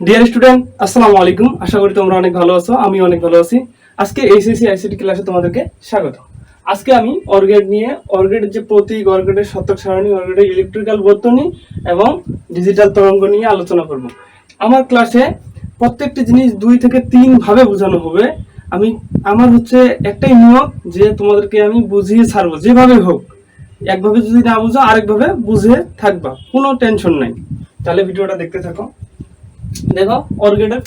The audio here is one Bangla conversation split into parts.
ডিয়ার স্টুডেন্ট, আসসালামু আলাইকুম। আশা করি তোমরা অনেক ভালো আছো, আমি অনেক ভালো আছি। আজকে এইচএসসি আইসিটি ক্লাসে তোমাদেরকে স্বাগত। আজকে আমি অর্গেট নিয়ে অর্গেটের যে প্রতীক, অর্গেটের শতক সারণী, অর্গেটের ইলেকট্রিক্যাল বর্তনী এবং ডিজিটাল তরঙ্গ নিয়ে আলোচনা করব। আমার ক্লাসে প্রত্যেকটি জিনিস 2 থেকে 3 ভাবে বোঝানো হবে। আমার একটাই নিয়ম যে তোমাদেরকে আমি বুঝিয়ে ছাড়বো, যেভাবে হোক। একভাবে যদি না বুঝো আরেকভাবে বুঝে থাকবা, কোনো টেনশন নাই। তাহলে ভিডিওটা দেখতে থাকো। দেখো, অর্গেটের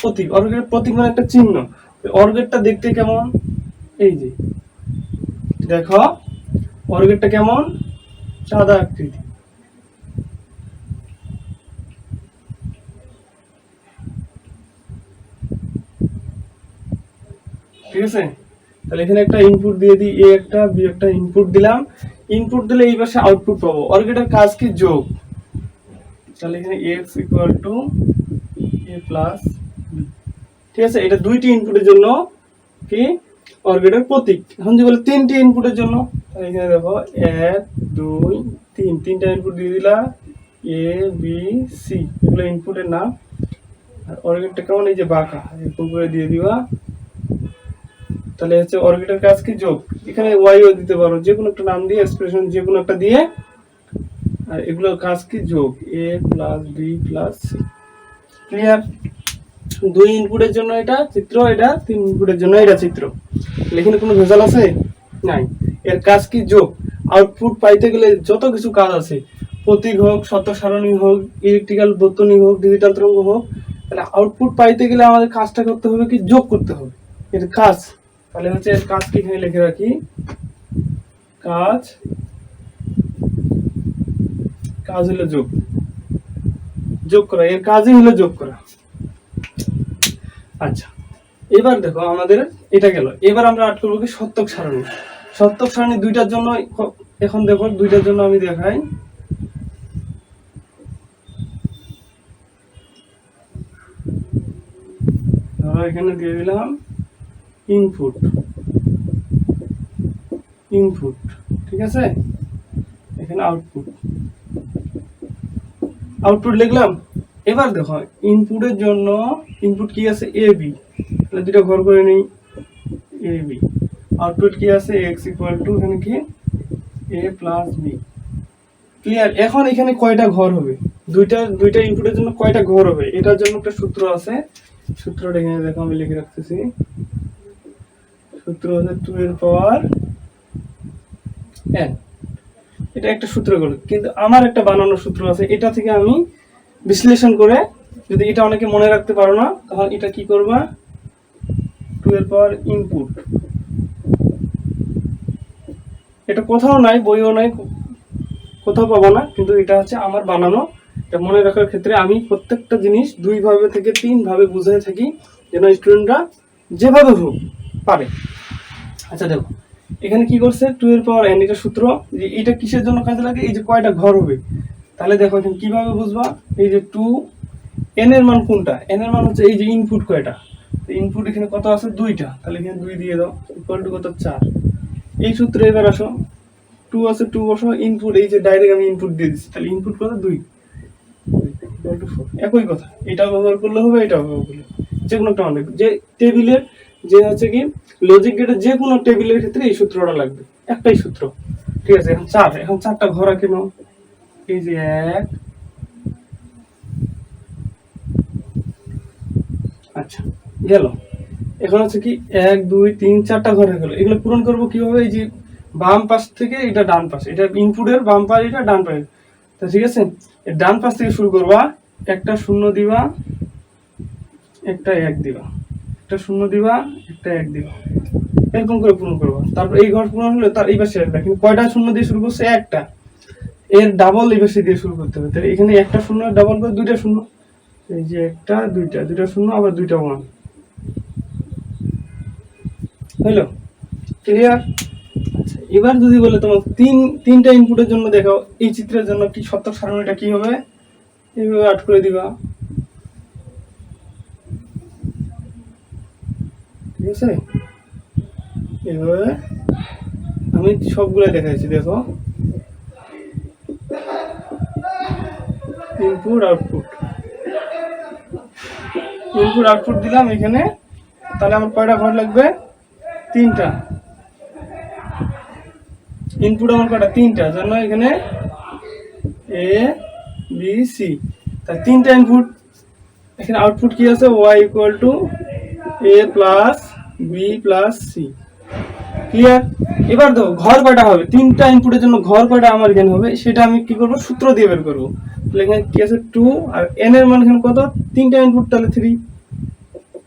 প্রতীক মানে একটা চিহ্ন। অর্গেটটা দেখতে কেমন, এই যে দেখো, অর্গেটটা কেমন, সাদা আকৃতি। ঠিক আছে, তাহলে এখানে একটা ইনপুট দিয়ে দিই, এ একটা বি একটা ইনপুট দিলাম। ইনপুট দিলে এই পাশে আউটপুট পাবো। অর্গেটের কাজ কি? যোগ। তাহলে এখানে x equal to a plus B. ঠিক আছে, এটা দুইটি ইনপুটের জন্য কি অর্গেটের প্রতীক। এখন যে বলে 3টি ইনপুটের জন্য, তাহলে এখানে দেখো 1 2 3, 3টা ইনপুট দিয়ে দিলা, এ বি সি, এগুলো ইনপুটের নাম। আর অর্গেটটা কেমন, এই যে বাঁকা, এরকম করে দিয়ে দিবা। তাহলে অর্গেটের কাজ কি? যোগ। এখানে ওয়াইও দিতে পারো, যে কোনো একটা নাম দিয়ে, এক্সপ্রেশন যে কোনো একটা দিয়ে। আর এগুলোর কাজ কি? যোগ, A plus B plus C. Clear? 2 ইনপুটের জন্য এটা চিত্র, এটা 3 ইনপুটের জন্য এটা চিত্র। এখানে কোনো ভেজাল আছে? নাই। এর কাজ কি? যোগ। আউটপুট পাইতে গেলে যত কিছু কাজ আছে, প্রতীক হোক, শতক সারণী হোক, ইলেকট্রিক্যাল বর্তনী হোক, ডিজিটাল তরঙ্গ হোক, তাহলে আউটপুট পাইতে গেলে আমাদের কাজটা করতে হবে কি? যোগ করতে হবে। এর কাজ, তাহলে এর কাজ কি এখানে লিখে রাখি। কাজ হলো যোগ, যোগ করা। এর কাজই হলো যোগ করা। আচ্ছা, এবার দেখো আমাদের এটা গেল। এবার আমরা আট করবো কি? শতক সারণী। শতক সারণী দুইটার জন্য। এখন দেখো, দুইটার জন্য আমি দেখাই। ধরো এখানে দিয়ে দিলাম ইনপুট, ঠিক আছে, এখানে আউটপুট লিখলাম। এবার দেখো, ইনপুটের জন্য ইনপুট কি আছে? A B. তাহলে দুটো ঘর করে নিই, এ বি। আউটপুট কি আছে? এক্স ইকুয়াল টু, এখানে কি? এ প্লাস বি। ক্লিয়ার? এখন এখানে কয়টা ঘর হবে? দুইটা ইনপুটের জন্য কয়টা ঘর হবে? এটার জন্য একটা সূত্র আছে। সূত্রটা এখানে দেখো, আমি লিখে রাখতেছি। সূত্র হচ্ছে 2 এর পাওয়ার n। এটা একটা সূত্র গুলো, কিন্তু আমার একটা বানানো সূত্র আছে। এটা থেকে আমি বিশ্লেষণ করে, যদি এটা অনেকে মনে রাখতে পারো না, তখন এটা কি করবা? 2 এর পাওয়ার ইনপুট। এটা কোথাও নাই, বইও নাই, কোথাও পাবো না, কিন্তু এটা হচ্ছে আমার বানানো। এটা মনে রাখার ক্ষেত্রে আমি প্রত্যেকটা জিনিস 2 ভাবে থেকে 3 ভাবে বুঝাই থাকি, যেন স্টুডেন্টরা যেভাবে হোক পারে। আচ্ছা দেখো, এখানে কি করছে? 2 এর পাওয়ার n, এটা সূত্র। যে এটা কিসের জন্য কাজে লাগে? এই যে কয়টা ঘর হবে। তাহলে দেখো এখানে কিভাবে বুঝবা? এই যে 2, n এর মান কোনটা? n এর মান হচ্ছে এই যে ইনপুট কয়টা। ইনপুট এখানে কত আছে? 2টা। তাহলে এখানে 2 দিয়ে দাও, ইকুয়াল টু কত? 4। এই সূত্রে এবার আসো, 2 আছে, 2 বসো। ইনপুট, এই যে ডাইরেক্ট আমি ইনপুট দিয়ে দিচ্ছি, তাহলে ইনপুট কত? 2 ইকুয়াল টু 4। একই কথা, এটাও ব্যবহার করলে হবে, এটাও ব্যবহার করলে। যে কোনো একটা মানে, যে টেবিলের, যে হচ্ছে কি লজিক গেটের যে কোনো টেবিলের ক্ষেত্রে এই সূত্রটা লাগবে, একটাই সূত্র। ঠিক আছে, এখন 4, এখন 4টা ঘর আঁকে নাও। এই যে 1, আচ্ছা গেল। এখন হচ্ছে কি 1 2 3 4টা ঘর হয়ে গেল। এগুলো পূরণ করবো কিভাবে? এই যে বাম পাশ থেকে এটা ডান পাশ, এটা ইনপুটের বাম পাশ, এটা ডান পাশ। তো ঠিক আছে, ডান পাশ থেকে শুরু করবা। একটা 0 দিবা, একটা 1 দিবা, একটা 0 দিবা, একটা 1 দিবা, এরকম করে পূরণ করবা। তারপর এই ঘর পূরণ হলে তার এই পাশে একটা, কিন্তু কয়টা 0 দিয়ে শুরু করছে? একটা। এর ডাবল এই পাশে দিয়ে শুরু করতে হবে। তাহলে এখানে একটা 0 ডাবল করে 2টা 0। এই যে একটা, দুইটা 0, আবার 2টা 1 হইলো। ক্লিয়ার? আচ্ছা, এবার যদি বলে তোমার 3টা ইনপুটের জন্য দেখাও, এই চিত্রের জন্য কি শতক সারণীটা কি হবে? এইভাবে আট করে দিবা। ঠিক আছে, এভাবে আমি সবগুলো দেখাইছি। দেখো, ইনপুট আউটপুট, ইনপুট আউটপুট দিলাম এখানে, তাহলে আমার কয়টা ঘর লাগবে? 3টা। ইনপুট আমার কয়টা? 3টা, জন্য এখানে এ বি সি, তাই 3টা ইনপুট। এখানে আউটপুট কি আছে? y equal to A plus B plus C. Clear? এবার দেখো ঘর কয়টা হবে, 3টা ইনপুটের জন্য ঘর কয়টা আমার এখানে হবে সেটা আমি কি করব? সূত্র দিয়ে বের করবো। তাহলে এখানে কি আছে? 2, আর n এর মান এখানে কত? 3টা ইনপুট, তাহলে 3,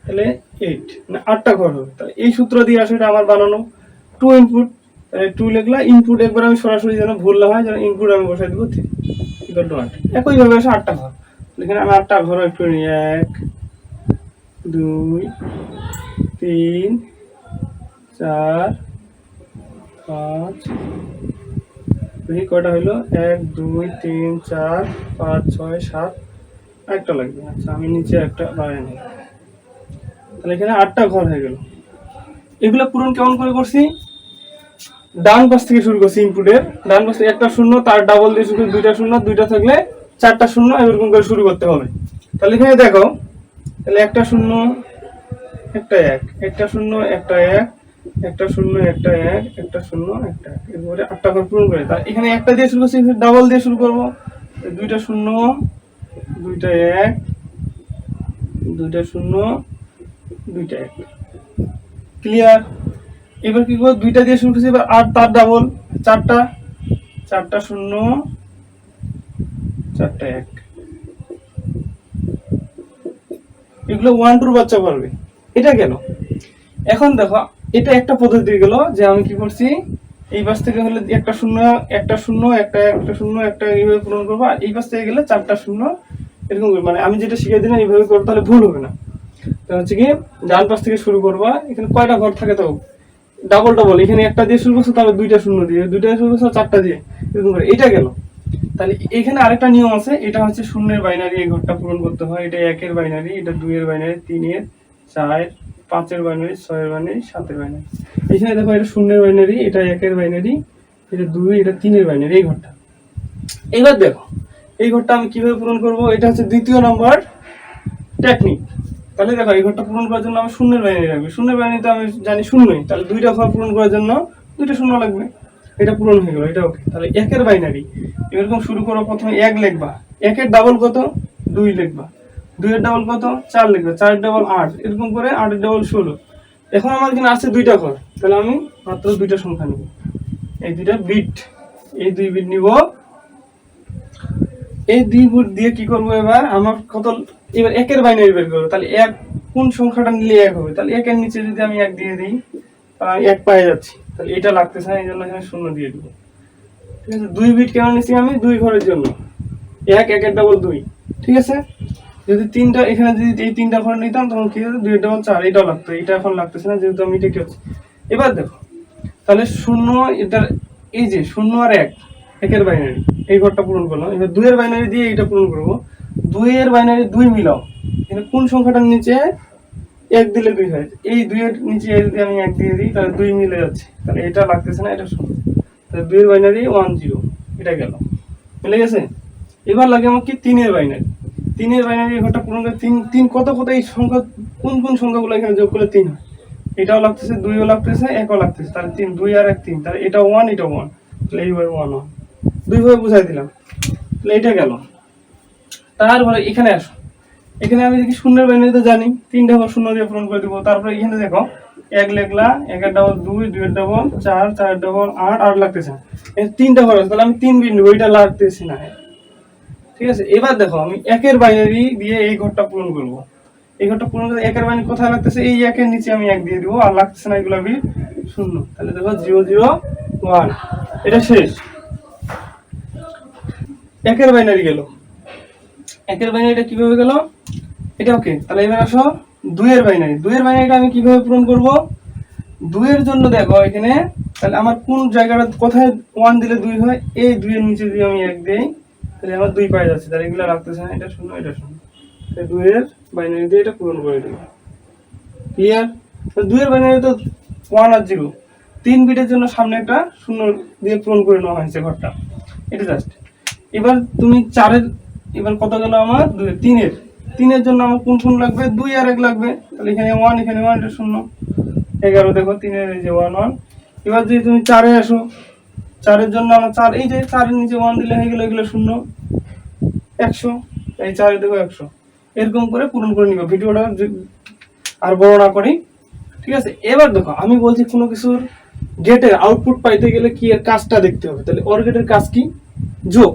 তাহলে 8, মানে 8টা ঘর হবে। তাহলে এই সূত্র দিয়ে আসলে আমার বানানো 2 ইনপুট, তাহলে 2 লিখলা। ইনপুট একবার আমি সরাসরি যেন ভুল না হয়, যেন ইনপুট আমি বসাই দেবো 3 ইকুয়াল টু 8। একইভাবে আসে 8টা ঘর। এখানে আমি 8টা ঘর একটু নিই, 1 2 3 4 5, দেখি কয়টা হইলো? 1 2 3 4 5 6 7, একটা লাগবে। আচ্ছা, আমি নিচে একটা বাড়াই নিই। তাহলে এখানে 8টা ঘর হয়ে গেল। এগুলো পূরণ কেমন করে করছি? ডান পাশ থেকে শুরু করছি। ইনপুটের ডান পাশ থেকে একটা শূন্য, তার ডাবল দিয়ে শুরু, 2টা শূন্য, 2টা থাকলে 4টা শূন্য, এরকম করে শুরু করতে হবে। তাহলে এখানে দেখো, তাহলে একটা শূন্য একটা 1, একটা শূন্য একটা 1, একটা শূন্য একটা 1, একটা শূন্য একটা 1, এরপরে 8টা ঘর পূরণ করে। তার এখানে একটা দিয়ে শুরু করছি, ডাবল দিয়ে শুরু করবো। 2টা শূন্য, 2টা 1, 2টা শূন্য, 2টা 1। ক্লিয়ার? এবার কি করবো? 2টা দিয়ে শুরু করছি, এবার 8 তার ডাবল, 4টা, 4টা শূন্য, 4টা 1। এগুলো 1 2 বাচ্চা পারবে। এটা গেল। এখন দেখো, এটা একটা পদ্ধতি গেল যে আমি কি করছি, এই পাশ থেকে হলে একটা শূন্য একটা শূন্য একটা একটা শূন্য একটা, এইভাবে পূরণ করবো। আর এই পাশ থেকে গেলে 4টা শূন্য, এরকম করে। মানে আমি যেটা শিখিয়ে দিলাম এইভাবে করবো, তাহলে ভুল হবে না। তো হচ্ছে কি, ডান পাশ থেকে শুরু করবা। এখানে কয়টা ঘর থাকে? তো ডাবল ডাবল, এখানে একটা দিয়ে শুরু করছো, তারপর 2টা শূন্য দিয়ে, 2টা শুরু করছো, 4টা দিয়ে, এরকম করে। এটা গেল। তাহলে এখানে আরেকটা নিয়ম আছে, এটা হচ্ছে শূন্যের বাইনারি, এই ঘরটা পূরণ করতে হয়। এটা 1 এর বাইনারি, এটা 2 এর বাইনারি, 3 এর, 4, 5 এর বাইনারি, 6 এর বাইনারি, 7 এর বাইনারি। এখানে দেখো, এটা শূন্যের বাইনারি, এটা 1 এর বাইনারি, এটা 2, এটা 3 এর বাইনারি, এই ঘরটা। এবার দেখো, এই ঘরটা আমি কিভাবে পূরণ করব? এটা হচ্ছে দ্বিতীয় নম্বর টেকনিক। তাহলে দেখো, এই ঘরটা পূরণ করার জন্য আমার শূন্যের বাইনারি লাগবে। শূন্যের বাইনারি তো আমি জানি শূন্যই, তাহলে 2টা ঘর পূরণ করার জন্য 2টা শূন্য লাগবে। এটা পূরণ হয়ে গেল, এটা ওকে। তাহলে 1 এর বাইনারি এরকম শুরু করো। প্রথমে 1 লিখবা, 1 এর ডাবল কত? 2 লিখবা, 2 এর ডাবল কত? 4 লিখবা, 4 এর ডাবল 8, এরকম করে 8 এর ডাবল 16। এখন আমার এখানে আছে 2টা ঘর, তাহলে আমি মাত্র 2টা সংখ্যা নিব, এই 2টা বিট, এই 2 বিট নিব। এই 2 বিট দিয়ে কি করব? এবার আমার কত? এবার 1 এর বাইনারি বের করব। তাহলে 1 কোন সংখ্যাটা নিলে 1 হবে? তাহলে 1 এর নিচে যদি আমি 1 দিয়ে দিই, তাহলে আমি 1 পেয়ে যাচ্ছি। তাহলে এটা লাগতেছে না, এই জন্য এখানে 0 দিয়ে দিব। ঠিক আছে? 2 বিট কেন নিচ্ছি আমি? 2 ঘরের জন্য। 1 1 এর ডাবল 2, ঠিক আছে? যদি 3টা এখানে যদি এই 3টা ঘর নিতাম, তখন কি হতো? 2 এর ডাবল 4, এটাও লাগতো। এটা এখন লাগতেছে না, যেহেতু আমি এটা কি হচ্ছে। এবার দেখো, তাহলে 0, এটা এই যে 0 আর 1, 1 এর বাইনারি, এই ঘরটা পূরণ করলাম। এবার 2 এর বাইনারি দিয়ে এটা পূরণ করব। 2 এর বাইনারি 2 মিলাও, এখানে কোন সংখ্যাটার নিচে 1 দিলে 2 হয়? এই 2 এর নিচে যদি আমি 1 দিয়ে দিই, তাহলে 2 মিলে যাচ্ছে। তাহলে এটা লাগতেছে না, এটা 0। তাহলে 2 এর বাইনারি 1 0, এটা গেল, মিলে গেছে। এবার লাগে আমার কি? 3 এর বাইনারি। 3 এর বাইনারি ঘরটা পূরণ করে 3 কত কত, এই সংখ্যা কোন কোন সংখ্যাগুলো এখানে যোগ করলে 3 হয়? এটাও লাগতেছে, 2ও লাগতেছে, 1ও লাগতেছে। তাহলে 3, 2 আর 1 3, তাহলে এটা 1, এটা 1, তাহলে এইভাবে 1 1, দুই ভাবে বুঝাই দিলাম। তাহলে এটা গেল। তারপরে এখানে আসো, এখানে আমি দেখি শূন্যের বাইনারি তো জানি, 3টা ঘর শূন্য দিয়ে পূরণ করে দিব। তারপরে এখানে দেখো, 1 লিখলা, 1 এর ডাবল 2, 2 এর ডাবল 4, 4 এর ডাবল 8, 8 লাগতেছে না। এই 3টা ঘর আছে, তাহলে আমি 3 বিট নিব, এটা লাগতেছে না। ঠিক আছে? এবার দেখো, আমি 1 এর বাইনারি দিয়ে এই ঘরটা পূরণ করব। এই ঘরটা পূরণ করে 1 এর বাইনারি কোথায় লাগতেছে? এই 1 এর নিচে আমি 1 দিয়ে দিব, আর লাগতেছে না, এগুলো বিট 0। তাহলে দেখো 0 0 1, এটা শেষ। 1 এর বাইনারি গেল। 1 এর বাইনারিটা কিভাবে গেল? এটা ওকে। তাহলে এবার আসো 2 এর বাইনারি। 2 এর বাইনারিটা আমি কিভাবে পূরণ করব? 2 এর জন্য দেখো এখানে, তাহলে আমার কোন জায়গাটা কোথায় 1 দিলে 2 হয়? এই 2 এর নিচে যদি আমি 1 দেই, তাহলে আমার 2 পাই যাচ্ছে। তাহলে এগুলো রাখতেছে না, এটা 0, এটা 0। তাহলে 2 এর বাইনারি দিয়ে এটা পূরণ করে দেব। ক্লিয়ার? তো 2 এর বাইনারি তো 1 আর 0, 3 বিটের জন্য সামনে একটা 0 দিয়ে পূরণ করে নেওয়া হয়েছে ঘরটা। এটা জাস্ট। এবার তুমি 4 এর, এবার কত গেল আমার? 2 3 এর, 3 এর জন্য আমার কোন কোন লাগবে, 2 আর 1 লাগবে, তাহলে এখানে 1 এখানে 1, এটা 0, 11 দেখো 3 এর এই যে 1 1। এবার যদি তুমি 4 এ আসো, 4 এর জন্য আমার 4, এই যে 4 এর নিচে 1 দিলে হয়ে গেল এগুলো 0, 100, এই 4 এ দেখো 100, এরকম করে পূরণ করে নিব। ভিডিওটা আর বড় না করি, ঠিক আছে। এবার দেখো আমি বলছি কোনো কিছুর গেটের আউটপুট পাইতে গেলে কি এর কাজটা দেখতে হবে, তাহলে অর গেটের কাজ কি, যোগ।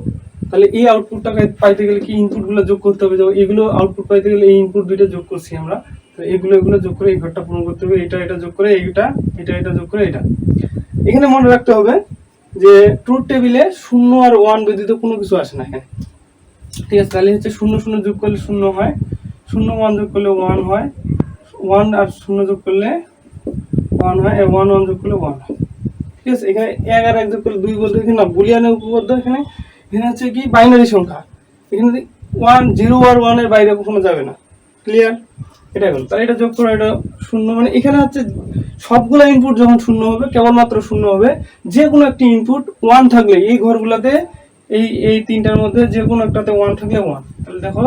তাহলে এই আউটপুটটা পাইতে গেলে কি ইনপুট গুলো যোগ করতে হবে, এগুলো আউটপুট পাইতে গেলে এই ইনপুট দুইটা যোগ করছি আমরা, তো এগুলো যোগ করে এই ঘরটা পূরণ করতে হবে, এটা যোগ করে এটা যোগ করে এটা। এখানে মনে রাখতে হবে যে ট্রুথ টেবিলে 0 আর 1 ব্যতীত কোনো কিছু আসে না এখানে, ঠিক আছে। তাহলে হচ্ছে 0 0 যোগ করলে 0 হয়, 0 1 যোগ করলে 1 হয়, 1 আর 0 যোগ করলে 1 হয়, 1 1 যোগ করলে 1 হয়, ঠিক আছে। এখানে 1 আর 1 যোগ করলে 2 বলতে এখানে না, বুলিয়ানের উপপাদ্য, এখানে হচ্ছে কি বাইনারি সংখ্যা, এখানে 1 0 আর 1 এর বাইরে কখনো যাবে না, ক্লিয়ার। এটা গেল, তাহলে এটা যোগ করো, এটা 0, মানে এখানে হচ্ছে সবগুলো ইনপুট যখন 0 হবে, কেবলমাত্র 0 হবে, যে কোনো একটি ইনপুট 1 থাকলে এই ঘরগুলোতে, এই তিনটার মধ্যে যে কোনো একটাতে 1 থাকলে 1, তাহলে দেখো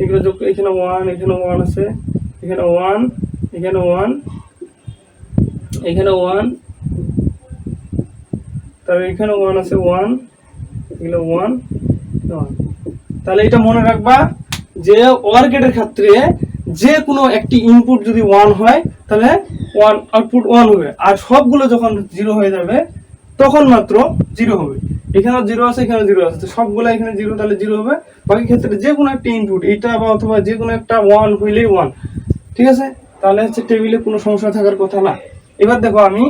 এগুলো যোগ, এখানে 1, এখানে 1 আছে, এখানে 1, এখানে 1, এখানে 1, তাহলে এখানে 1 আছে, 1, এগুলো 1 1। তাহলে এটা মনে রাখবা যে OR গেটের ক্ষেত্রে যে কোনো একটি ইনপুট যদি 1 হয় তাহলে 1 আউটপুট 1 হবে, আর সবগুলো যখন 0 হয়ে যাবে তখন মাত্র 0 হবে। এখানে 0 আছে, এখানে 0 আছে, তো সবগুলো এখানে 0, তাহলে 0 হবে। বাকি ক্ষেত্রে যে কোনো একটা ইনপুট, এটা বা অথবা যে কোনো একটা 1 হইলেই 1, ঠিক আছে। তাহলে হচ্ছে টেবিলে কোনো সমস্যা থাকার কথা না। এবার দেখো আমি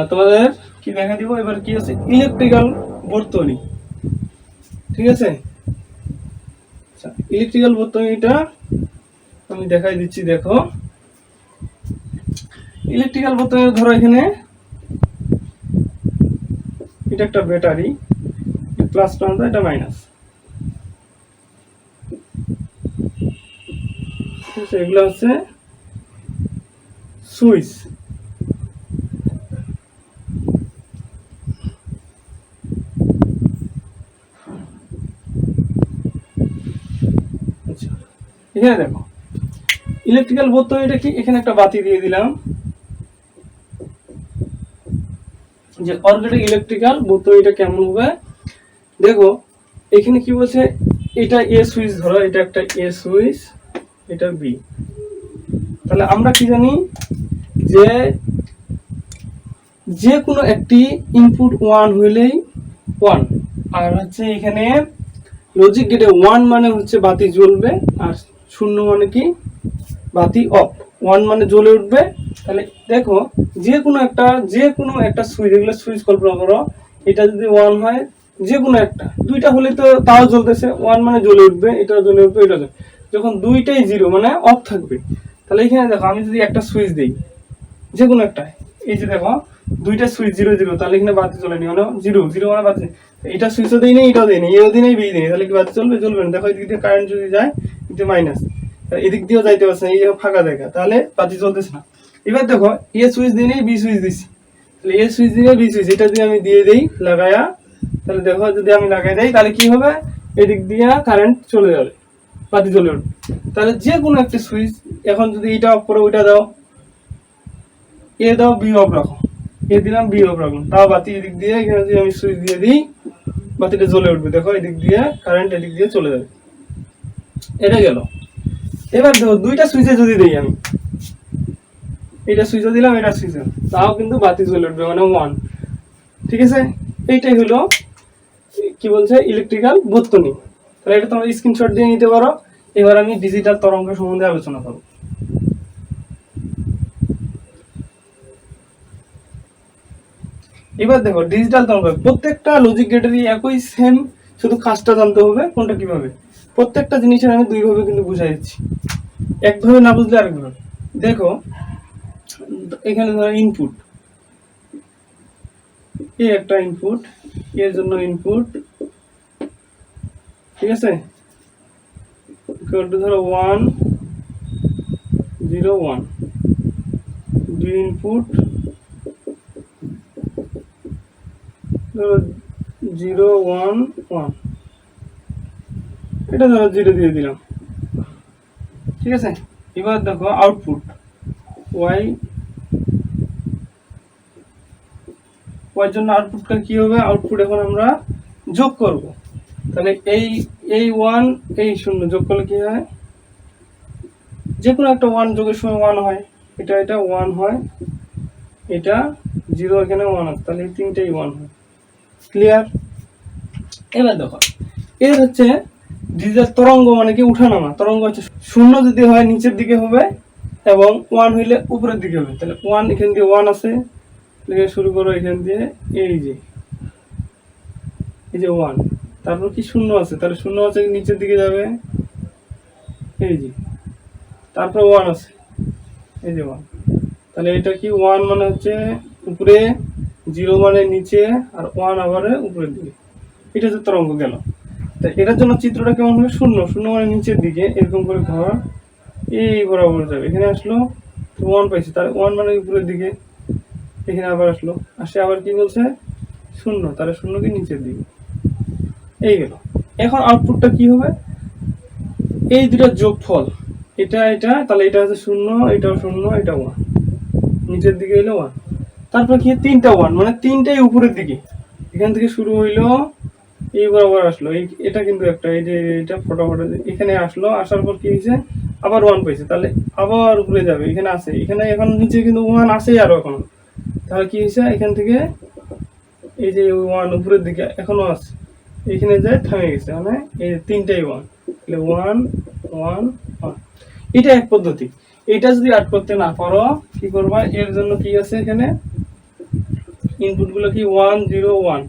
তোমাদের কি দেখা দিব, এবার কি আছে ইলেকট্রিক্যাল বর্তনী, ঠিক আছে। আচ্ছা, ইলেকট্রিক্যাল বর্তনীটা আমি দেখাই দিচ্ছি, দেখো ইলেকট্রিক্যাল বর্তনী ধরো এখানে এটা একটা ব্যাটারি, প্লাস প্রান্ত, এটা মাইনাস, ঠিক আছে। এগুলো হচ্ছে সুইচ, আচ্ছা। এখানে দেখো ইলেকট্রিক্যাল বর্তনীটা কি, এখানে একটা বাতি দিয়ে দিলাম, যে OR গেটের ইলেকট্রিক্যাল বর্তনীটা কেমন হবে দেখো। এখানে কি বলছে, এটা এ সুইচ ধরো, এটা একটা এ সুইচ, এটা বি। তাহলে আমরা কি জানি যে কোনো একটি ইনপুট 1 হইলেই 1, আর হচ্ছে এখানে লজিক গেটে 1 মানে হচ্ছে বাতি জ্বলবে, আর 0 মানে কি বাতি অফ, 1 মানে জ্বলে উঠবে। তাহলে দেখো যে কোনো একটা সুইচ, এগুলো সুইচ কল্পনা করো, এটা যদি 1 হয়, যে কোনো একটা, দুইটা হলে তো তাও জ্বলতেছে, 1 মানে জ্বলে উঠবে, এটা জ্বলে উঠবে, এটা জ্বলে, যখন দুইটাই 0 মানে অফ থাকবে। তাহলে এখানে দেখো আমি যদি একটা সুইচ দিই, যে কোনো একটা, এই যে দেখো দুইটা সুইচ 0 0, তাহলে এখানে বাতি জ্বলেনি, মানে 0 0 মানে বাতি, এটা সুইচও দেই নেই, এটাও দেই নেই, এও দিই নেই, বি দিই নেই, তাহলে কি বাতি জ্বলবে, জ্বলবে না। দেখো এদিক দিয়ে কারেন্ট যদি যায়, এদিকে মাইনাস, এদিক দিয়েও যাইতে পারছে না, এই ফাঁকা জায়গা, তাহলে বাতি জ্বলতেছে না। এবার দেখো এ সুইচ দিই নেই, বি সুইচ দিছি, তাহলে এ সুইচ দিয়ে বি সুইচ, এটা দিয়ে আমি দিয়ে দেই লাগায়া, তাহলে দেখো যদি আমি লাগাই দেই তাহলে কি হবে, এদিক দিয়ে কারেন্ট চলে যাবে, বাতি জ্বলে উঠবে। তাহলে যে কোনো একটা সুইচ, এখন যদি এটা অফ করো, ওইটা দাও, এ দাও, বি অফ রাখো, এ দিলাম, বি অফ রাখলাম, তাও বাতি এদিক দিয়ে, এখানে যদি আমি সুইচ দিয়ে দিই, বাতিটা জ্বলে উঠবে, দেখো এদিক দিয়ে কারেন্ট এদিক দিয়ে চলে যাবে, এটা গেল। এবার দেখো দুইটা সুইচে যদি দিই আমি, এটা সুইচে দিলাম, এটা সুইচে, তাও কিন্তু বাতি জ্বলে উঠবে, মানে 1, ঠিক আছে। এইটাই হলো কি বলছে ইলেকট্রিক্যাল বর্তনী। তাহলে এটা তোমরা স্ক্রিনশট দিয়ে নিতে পারো। এবার আমি ডিজিটাল তরঙ্গ সম্বন্ধে আলোচনা করব। এবার দেখো ডিজিটাল তরঙ্গ, প্রত্যেকটা লজিক গেটেরই একই সেম, শুধু কাজটা জানতে হবে কোনটা কিভাবে। প্রত্যেকটা জিনিসের আমি দুই ভাবে কিন্তু বুঝাই দিচ্ছি, একভাবে না বুঝলে আরেকভাবে। দেখো এখানে ধরো ইনপুট, এ একটা ইনপুট, এর জন্য ইনপুট, ঠিক আছে, ধরো 1 0 1, দুই ইনপুট ধরো 0 1 1, এটা ধরো 0 দিয়ে দিলাম, ঠিক আছে। এবার দেখো আউটপুট ওয়াই ওয়াই জন্য আউটপুটটা কি হবে, আউটপুট এখন আমরা যোগ করব। তাহলে এই 1 এই 0 যোগ করলে কি হয়, যে কোনো একটা 1 যোগের সময় 1 হয়, এটা 1 হয়, এটা 0 এখানে 1 আছে, তাহলে এই তিনটেই 1 হয়। ক্লিয়ার? এবার দেখো এর হচ্ছে ডিজিটাল তরঙ্গ মানে কি উঠানামা। তরঙ্গ হচ্ছে 0 যদি হয় নিচের দিকে হবে এবং 1 হইলে উপরের দিকে হবে। তাহলে 1 এখান দিয়ে 1 আছে, লিখে শুরু করো এখান দিয়ে এই যে 1, তারপর কি 0 আছে, তাহলে 0 আছে নিচের দিকে যাবে এই যে, তারপর 1 আছে এই যে 1, তাহলে এটা কি 1 মানে হচ্ছে উপরে, 0 মানে নিচে, আর 1 আবার উপরের দিকে। এটা হচ্ছে তরঙ্গ গেল। তাই এটার জন্য চিত্রটা কেমন হবে, 0 মানে নিচের দিকে এরকম করে ঘর এই বরাবর যাবে, এখানে আসলো 1 পাইছে, তাহলে 1 মানে উপরের দিকে, এখানে আবার আসলো, আসে আবার কি বলছে 0, তাহলে 0 কি নিচের দিকে, এই গেল। এখন আউটপুটটা কি হবে, এই দুটো যোগফল, এটা তাহলে এটা হচ্ছে 0, এটাও 0, এটা 1, নিচের দিকে হইলো 1, তারপর কি 3টা 1 মানে তিনটাই উপরের দিকে, এখান থেকে শুরু হইলো এই বরাবর আসলো, এটা কিন্তু একটা এই যে এটা ফটাফট এখানে আসলো, আসার পর কি হয়েছে আবার 1 পাইছে, তাহলে আবার উপরে যাবে, এখানে আছে, এখানে এখন নিচে কিন্তু 1 আছে আরো এখন, তাহলে কি হয়েছে এখান থেকে এই যে 1 উপরের দিকে এখনো আছে, এখানে যায় থামে গেছে, মানে এই তিনটাই 1, তাহলে 1 1 1। এটা এক পদ্ধতি। এটা যদি অ্যাড করতে না পারো কি করবা, এর জন্য কি আছে এখানে ইনপুট গুলো কি 1 0 1,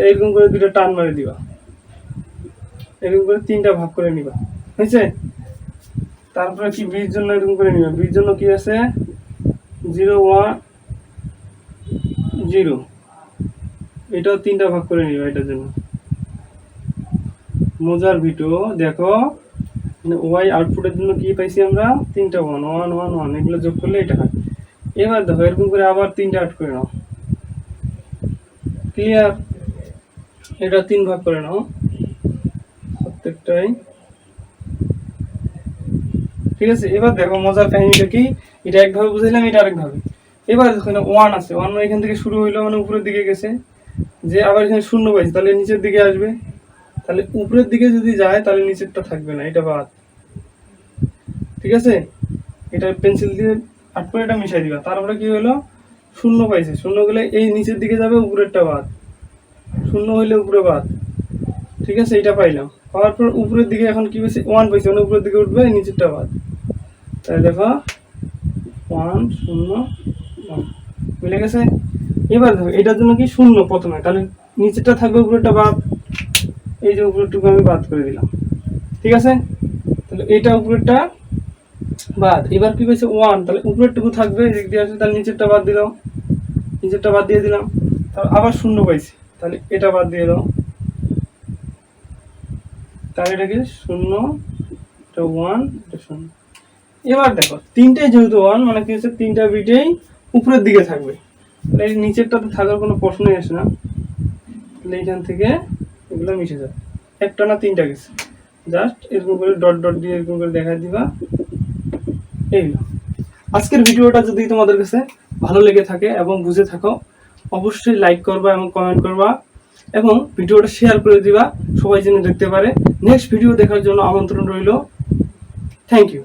এরকম করে দুটো টান মারি দিবা, এরকম করে 3টা ভাগ করে নিবা, হয়েছে। তারপরে কি বির জন্য এরকম করে নিবা, বির জন্য কি আছে 0 1 0, এটাও 3টা ভাগ করে নিবা। এটার জন্য মজার ভিডিও দেখো, মানে ওয়াই আউটপুটের জন্য কি পাইছি আমরা 3টা 1 1 1 1, এগুলো যোগ করলে এটা হয়। এবার দেখো এরকম করে আবার 3টা অ্যাড করে নাও। ক্লিয়ার? এটা 3 ভাগ করে নাও প্রত্যেকটাই, ঠিক আছে। এবার দেখো মজার কাহিনীটা কি, এটা একভাবে বুঝাইলাম, এটা আরেকভাবে। এবার দেখো 1 আছে, 1 মানে এখান থেকে শুরু হইলো মানে উপরের দিকে গেছে, যে আবার এখানে 0 পাইছে, তাহলে নিচের দিকে আসবে, তাহলে উপরের দিকে যদি যায় তাহলে নিচেরটা থাকবে না, এটা বাদ, ঠিক আছে। এটা পেন্সিল দিয়ে আট করে এটা মিশাই দিবা, তারপরে কি হলো 0 পাইছে, 0 গেলে এই নিচের দিকে যাবে, উপরেরটা বাদ, 0 হইলে উপরে বাদ, ঠিক আছে। এটা পাইলাম, পাওয়ার পর উপরের দিকে এখন কি পাইছে 1 পাইছে, মানে উপরের দিকে উঠবে, নিচেরটা বাদ, তাই দেখো 1 0 1 মিলে গেছে। এবার দেখো এটার জন্য কি 0 প্রথমে, তাহলে নিচেরটা থাকবে, উপরেরটা বাদ, এই যে উপরেরটুকু আমি বাদ করে দিলাম, ঠিক আছে। তাহলে এটা উপরেরটা বাদ, এবার কি হয়েছে 1, তাহলে উপরেরটুকু থাকবে, এদিক দিয়ে আসবে, তাহলে নিচেরটা বাদ দিলাম, নিচেরটা বাদ দিয়ে দিলাম, তাহলে আবার 0 পাইছি, তাহলে এটা বাদ দিয়ে দাও, তাহলে এটা কি 0 এটা 1 এটা 0। এবার দেখো 3টাই যেহেতু 1 মানে কি হচ্ছে 3টা বিটেই উপরের দিকে থাকবে, তাহলে এই নিচেরটাতে থাকার কোনো প্রশ্নই আসে না, তাহলে এইখান থেকে এগুলো মিশে যাবে, একটা না 3টা গেছে, জাস্ট এরকম করে ডট ডট দিয়ে এরকম করে দেখাই দিবা। এইগুলো আজকের ভিডিওটা যদি তোমাদের কাছে ভালো লেগে থাকে এবং বুঝে থাকো, অবশ্যই লাইক করবা এবং কমেন্ট করবা এবং ভিডিওটা শেয়ার করে দিবা, সবাই যেন দেখতে পারে। নেক্সট ভিডিও দেখার জন্য আমন্ত্রণ রইল। Thank you.